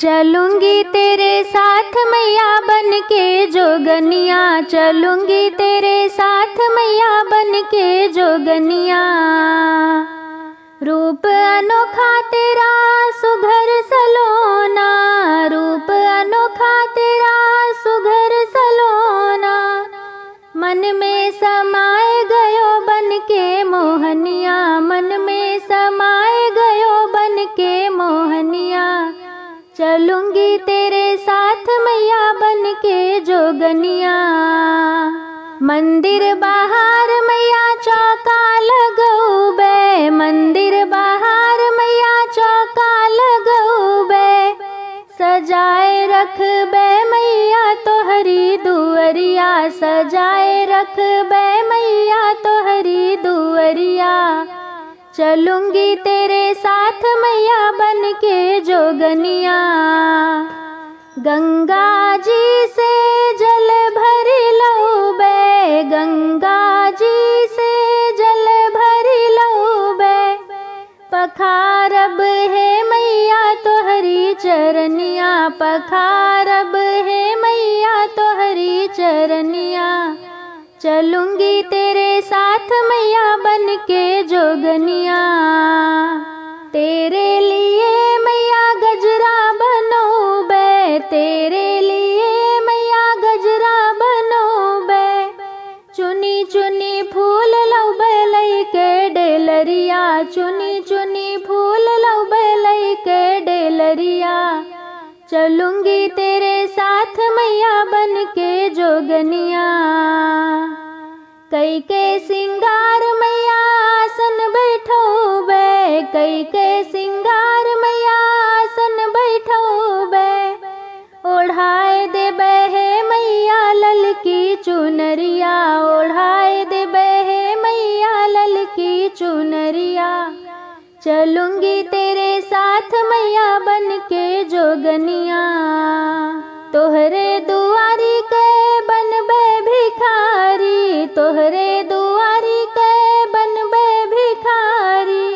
चलूंगी तेरे साथ मैया बन के जोगनिया, चलूंगी तेरे साथ मैया बन के जोगनिया। रूप अनोखा तेरा सुघर सलोना, रूप अनोखा तेरा सुघर सलोना। मन में समाए गयो बन के मोहनिया, मन में समाए गयो बन के मोहनिया। चलूंगी तेरे साथ मैया बन के जोगनिया। मंदिर बाहर मैया चौका लगौबे, मंदिर बाहर मैया चौका लगौबे। सजाए रखबे मैया तोहरी दुअरिया, सजाए रखबे मैया तोहरी दुअरिया। चलूंगी तेरे साथ मैया बन के जोगनिया। गंगा जी से जल भर लौबे, गंगा जी से जल भर लौबे। पखारब है मैया तोहरी चरनिया, पखारब है मैया तोहरी चरनिया। चलूंगी तेरे साथ मैया बन के जोगनिया। तेरे लिए मैया गजरा बनोबे, तेरे लिए मैया गजरा बनोबे। चुनी चुनी फूल लौबे लइके डेलरिया, चुनी चुनी फूल लौबे लइके डेलरिया। चलूंगी तेरे साथ मैया बन के जोगनिया। कई के सिंगार मैया आसन बैठोबे, कई के सिंगार मैया आसन बैठोबे। ओढ़ाए देबे है मैया ललकी चुनरिया, ओढ़ाए देबे है मैया ललकी चुनरिया। चलूंगी तेरे साथ मैया बन के जोगनिया। तोहरे दुआरी के बनबे भिखारी, तोहरे दुआरी के बनबे भिखारी।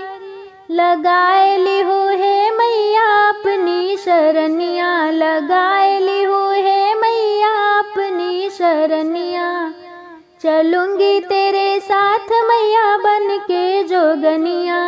लगाए लिहू है मैया अपनी शरनिया, लगाए लिहू है मैया अपनी शरनिया। चलूंगी तेरे साथ मैया बन के जोगनिया।